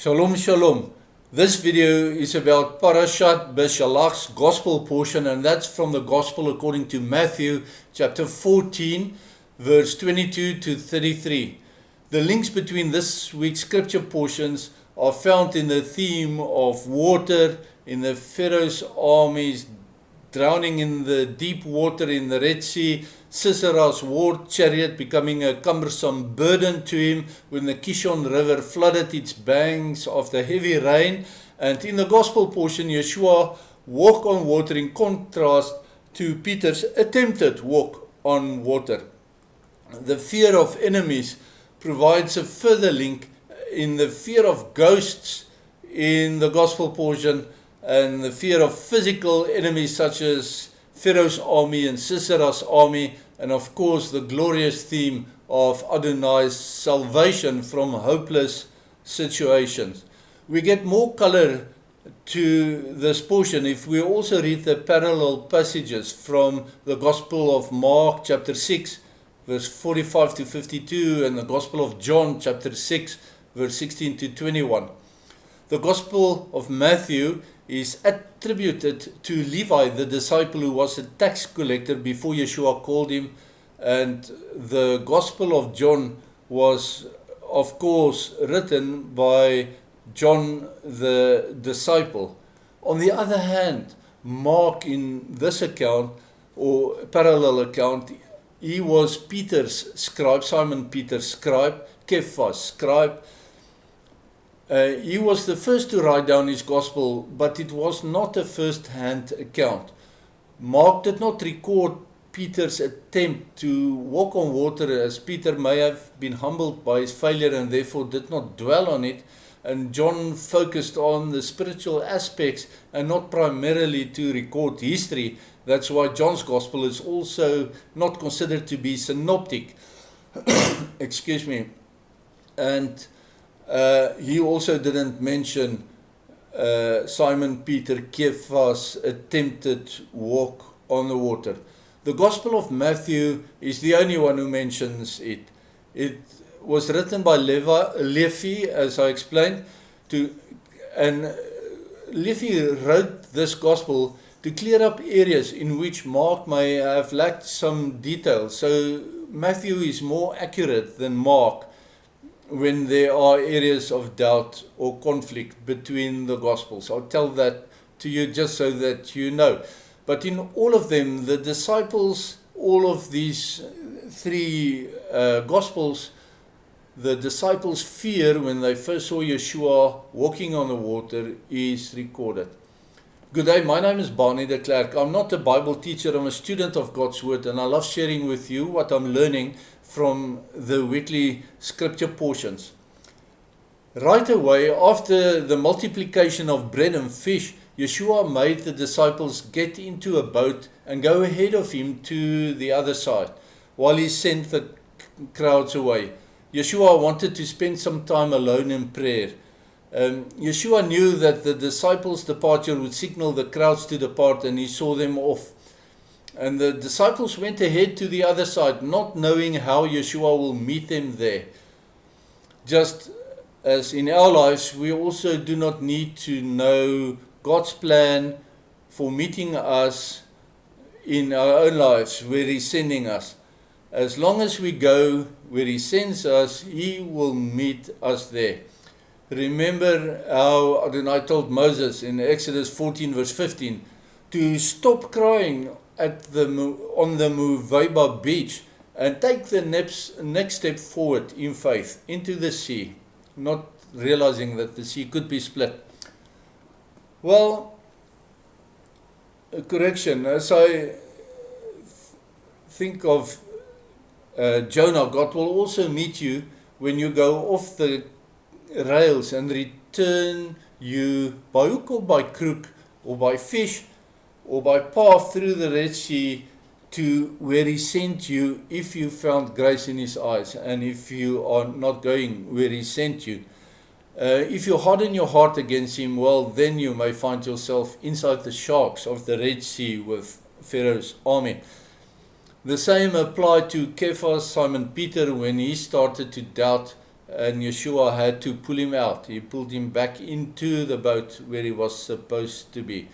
Shalom, shalom. This video is about Parashat Beshalach's gospel portion, and that's from the gospel according to Matthew chapter 14, verse 22 to 33. The links between this week's scripture portions are found in the theme of water, in the Pharaoh's armies drowning in the deep water in the Red Sea, Sisera's war chariot becoming a cumbersome burden to him when the Kishon River flooded its banks after heavy rain, and in the gospel portion, Yeshua walk on water in contrast to Peter's attempted walk on water. The fear of enemies provides a further link in the fear of ghosts in the gospel portion, and the fear of physical enemies such as Pharaoh's army and Sisera's army, and of course the glorious theme of Adonai's salvation from hopeless situations. We get more color to this portion if we also read the parallel passages from the Gospel of Mark chapter 6 verse 45 to 52 and the Gospel of John chapter 6 verse 16 to 21. The Gospel of Matthew is attributed to Levi, the disciple who was a tax collector before Yeshua called him, and the Gospel of John was, of course, written by John the disciple. On the other hand, Mark, in this account, or parallel account, he was Peter's scribe, Simon Peter's scribe, Kephas' scribe. He was the first to write down his gospel, but it was not a first-hand account. Mark did not record Peter's attempt to walk on water, as Peter may have been humbled by his failure and therefore did not dwell on it, and John focused on the spiritual aspects and not primarily to record history. That's why John's gospel is also not considered to be synoptic. Excuse me. And he also didn't mention Simon Peter Kephas' attempted walk on the water. The Gospel of Matthew is the only one who mentions it. It was written by Levi, as I explained, and Levi wrote this Gospel to clear up areas in which Mark may have lacked some detail. So Matthew is more accurate than Mark when there are areas of doubt or conflict between the Gospels. I'll tell that to you just so that you know. But in all of them, the disciples, all of these three Gospels, the disciples' fear when they first saw Yeshua walking on the water is recorded. Good day, my name is Barney de Klerk. I'm not a Bible teacher, I'm a student of God's Word, and I love sharing with you what I'm learning from the weekly scripture portions. Right away, after the multiplication of bread and fish, Yeshua made the disciples get into a boat and go ahead of him to the other side, while he sent the crowds away. Yeshua wanted to spend some time alone in prayer. Yeshua knew that the disciples' departure would signal the crowds to depart, and he saw them off. And the disciples went ahead to the other side, not knowing how Yeshua will meet them there. Just as in our lives, we also do not need to know God's plan for meeting us in our own lives, where He's sending us. As long as we go where He sends us, He will meet us there. Remember how Adonai told Moses in Exodus 14 verse 15 to stop crying on the Muvaiba beach and take the next step forward in faith into the sea, not realizing that the sea could be split. Well, a correction, as I think of Jonah, God will also meet you when you go off the rails and return you by hook or by crook or by fish or by path through the Red Sea to where He sent you, if you found grace in His eyes, and if you are not going where He sent you. If you harden your heart against Him, well, then you may find yourself inside the sharks of the Red Sea with Pharaoh's army. The same applied to Kephas, Simon Peter, when he started to doubt and Yeshua had to pull him out. He pulled him back into the boat where he was supposed to be.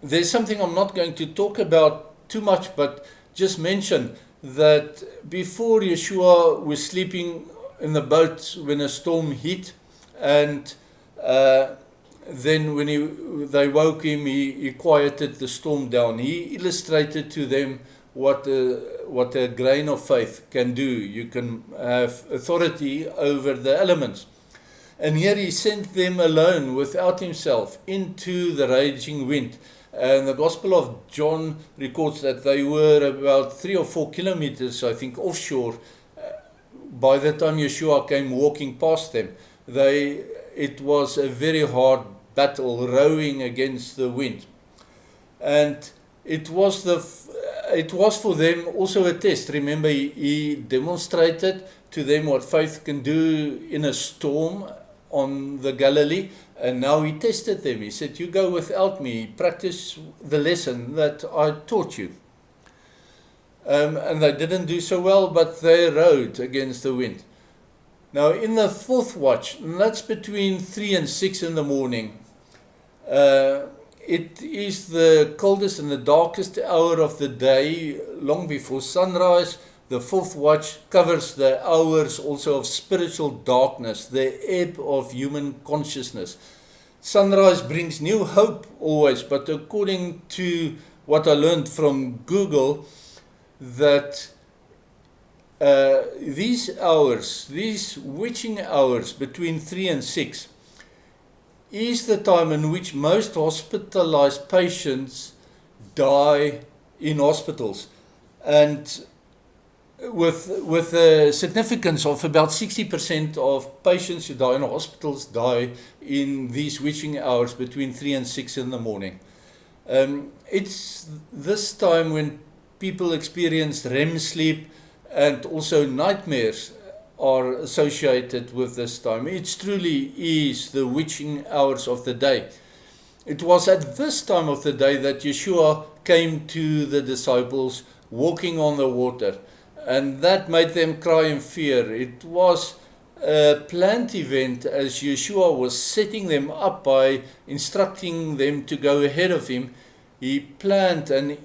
There's something I'm not going to talk about too much, but just mention that before Yeshua was sleeping in the boat when a storm hit, and then when they woke him, he quieted the storm down. He illustrated to them what a grain of faith can do. You can have authority over the elements. And here he sent them alone without himself into the raging wind. And the Gospel of John records that they were about 3 or 4 kilometers, I think, offshore. By the time Yeshua came walking past them, it was a very hard battle, rowing against the wind. And it was for them also a test. Remember, he demonstrated to them what faith can do in a storm on the Galilee, and now he tested them. He said, you go without me, practice the lesson that I taught you. And they didn't do so well, but they rowed against the wind. Now in the fourth watch, and that's between 3 and 6 in the morning, it is the coldest and the darkest hour of the day, long before sunrise. The fourth watch covers the hours also of spiritual darkness, the ebb of human consciousness. Sunrise brings new hope always, but according to what I learned from Google, that these hours, these witching hours between 3 and 6, is the time in which most hospitalized patients die in hospitals. And with a significance of about 60% of patients who die in hospitals die in these witching hours between 3 and 6 in the morning. It's this time when people experience REM sleep, and also nightmares are associated with this time. It truly is the witching hours of the day. It was at this time of the day that Yeshua came to the disciples walking on the water, and that made them cry in fear. It was a planned event, as Yeshua was setting them up by instructing them to go ahead of him. He planned an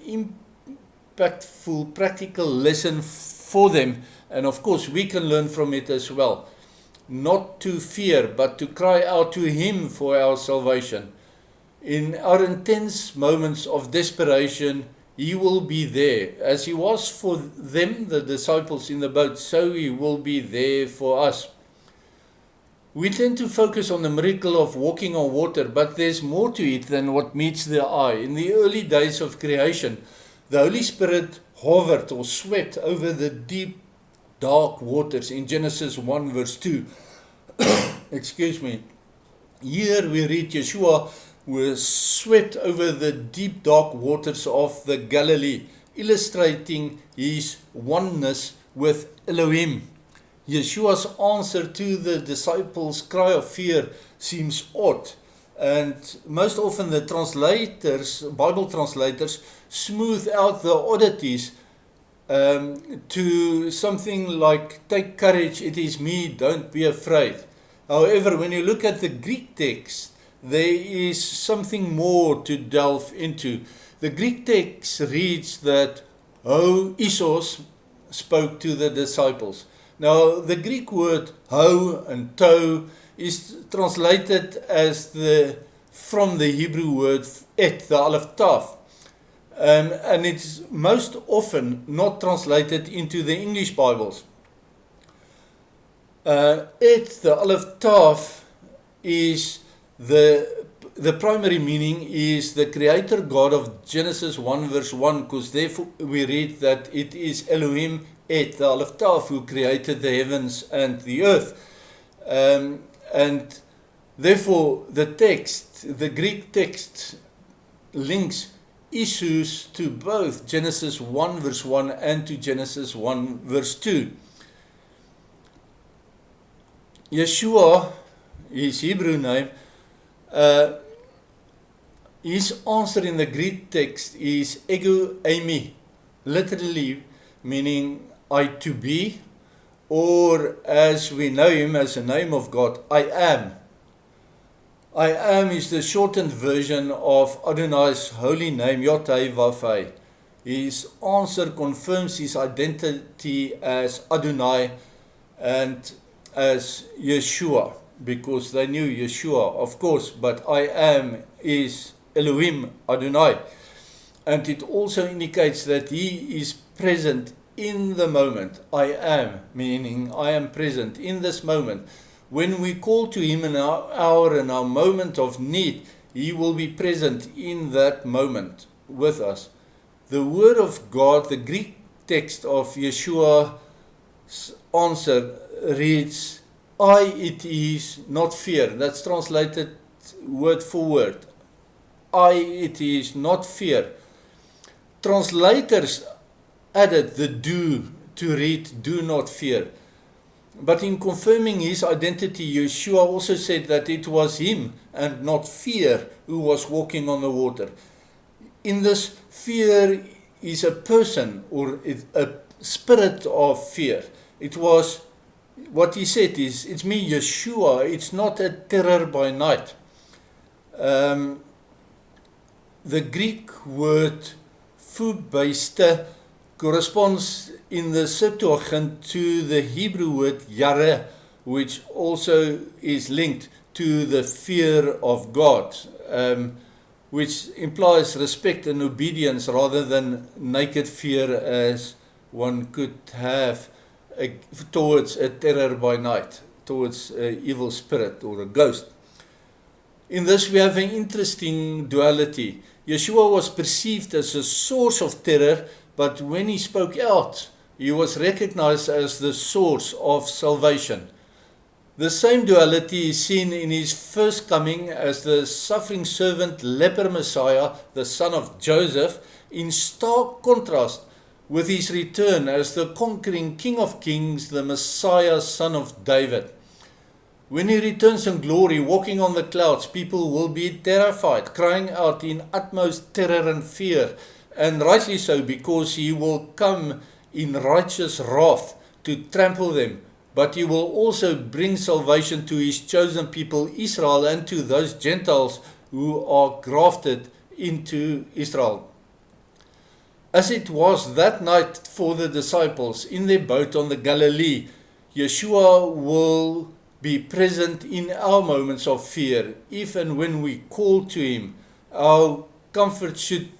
impactful, practical lesson for them, and of course we can learn from it as well. Not to fear, but to cry out to him for our salvation. In our intense moments of desperation, he will be there. As he was for them, the disciples in the boat, so he will be there for us. We tend to focus on the miracle of walking on water, but there's more to it than what meets the eye. In the early days of creation, the Holy Spirit hovered or swept over the deep, dark waters in Genesis 1 verse 2. Excuse me. Here we read Yeshua was swept over the deep, dark waters of the Galilee, illustrating his oneness with Elohim. Yeshua's answer to the disciples' cry of fear seems odd, and most often the translators, Bible translators, smooth out the oddities to something like, take courage, it is me, don't be afraid. However, when you look at the Greek text, there is something more to delve into. The Greek text reads that Ho Isos spoke to the disciples. Now, the Greek word ho and to is translated as from the Hebrew word et, the aleph taf. And it's most often not translated into the English Bibles. Et, the aleph taf, is the primary meaning is the creator God of Genesis 1 verse 1, because therefore we read that it is Elohim et, the aleph taf, who created the heavens and the earth. And therefore the text, the Greek text, links Isus to both Genesis 1 verse 1 and to Genesis 1 verse 2. Yeshua, his Hebrew name, his answer in the Greek text is ego eimi, literally meaning I to be, or as we know him as the name of God, I am. I am is the shortened version of Adonai's holy name, Yod-Heh-Vav-Heh. His answer confirms his identity as Adonai and as Yeshua, because they knew Yeshua, of course, but I am is Elohim Adonai. And it also indicates that he is present in the moment. I am, meaning I am present in this moment. When we call to him in our hour and our moment of need, he will be present in that moment with us. The word of God, the Greek text of Yeshua's answer reads, I it is, not fear. That's translated word for word. I it is, not fear. Translators added the do to read, do not fear. But in confirming his identity, Yeshua also said that it was him and not fear who was walking on the water. In this, fear is a person or a spirit of fear. It was, what he said is, it's me, Yeshua, it's not a terror by night. The Greek word fubeiste corresponds in the Septuagint to the Hebrew word yareh, which also is linked to the fear of God, which implies respect and obedience rather than naked fear as one could have towards a terror by night, towards an evil spirit or a ghost. In this we have an interesting duality. Yeshua was perceived as a source of terror, but when he spoke out, he was recognized as the source of salvation. The same duality is seen in his first coming as the suffering servant leper Messiah, the son of Joseph, in stark contrast with his return as the conquering King of Kings, the Messiah, son of David. When he returns in glory, walking on the clouds, people will be terrified, crying out in utmost terror and fear, and rightly so, because he will come in righteous wrath to trample them. But he will also bring salvation to his chosen people Israel and to those Gentiles who are grafted into Israel. As it was that night for the disciples in their boat on the Galilee, Yeshua will be present in our moments of fear. If and when we call to him, our comfort should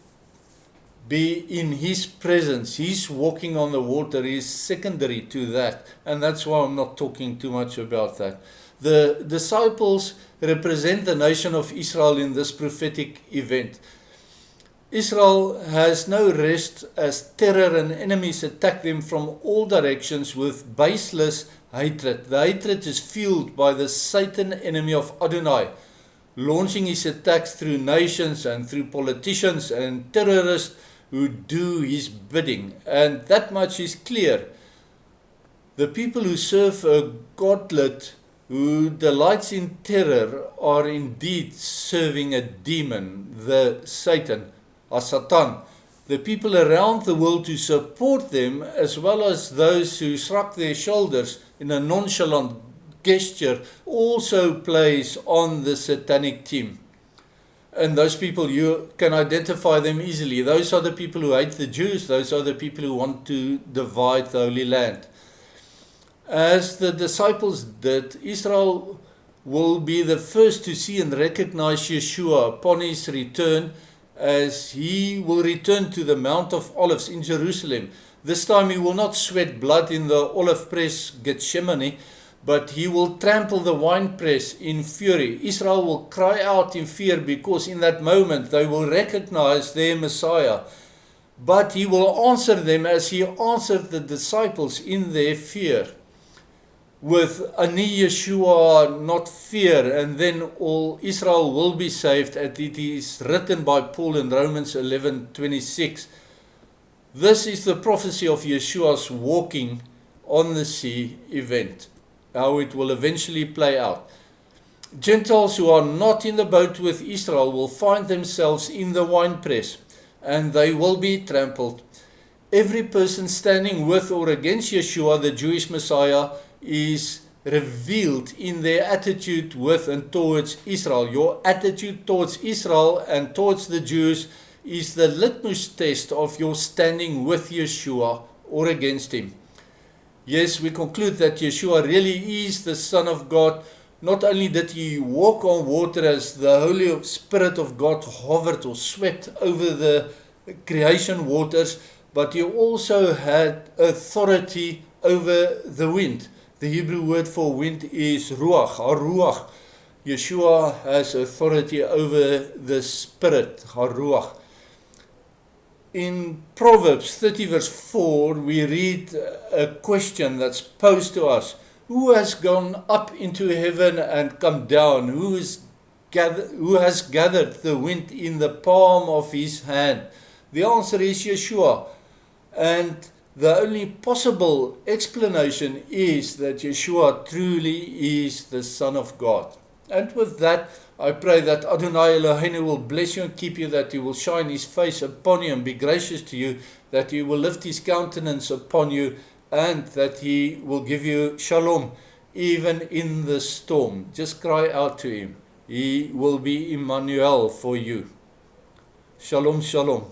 be in his presence. His walking on the water is secondary to that, and that's why I'm not talking too much about that. The disciples represent the nation of Israel in this prophetic event. Israel has no rest as terror and enemies attack them from all directions with baseless hatred. The hatred is fueled by the Satan enemy of Adonai, launching his attacks through nations and through politicians and terrorists who do his bidding. And that much is clear. The people who serve a godlet who delights in terror are indeed serving a demon, the Satan, or Satan. The people around the world who support them, as well as those who shrug their shoulders in a nonchalant gesture, also plays on the satanic team. And those people, you can identify them easily. Those are the people who hate the Jews. Those are the people who want to divide the Holy Land. As the disciples did, Israel will be the first to see and recognize Yeshua upon his return, as he will return to the Mount of Olives in Jerusalem. This time he will not sweat blood in the olive press Gethsemane, but he will trample the winepress in fury. Israel will cry out in fear because in that moment they will recognize their Messiah. But he will answer them as he answered the disciples in their fear, with Ani Yeshua, not fear, and then all Israel will be saved, as it is written by Paul in Romans 11:26. This is the prophecy of Yeshua's walking on the sea event, how it will eventually play out. Gentiles who are not in the boat with Israel will find themselves in the winepress, and they will be trampled. every person standing with or against Yeshua, the Jewish Messiah, is revealed in their attitude with and towards Israel. Your attitude towards Israel and towards the Jews is the litmus test of your standing with Yeshua or against him. Yes, we conclude that Yeshua really is the Son of God. Not only did he walk on water as the Holy Spirit of God hovered or swept over the creation waters, but he also had authority over the wind. The Hebrew word for wind is ruach, haruach. Yeshua has authority over the spirit, haruach. In Proverbs 30 verse 4, we read a question that's posed to us. Who has gone up into heaven and come down? Who has gathered the wind in the palm of his hand? The answer is Yeshua. And the only possible explanation is that Yeshua truly is the Son of God. And with that, I pray that Adonai Eloheinu will bless you and keep you, that he will shine his face upon you and be gracious to you, that he will lift his countenance upon you, and that he will give you shalom, even in the storm. Just cry out to him. He will be Emmanuel for you. Shalom, shalom.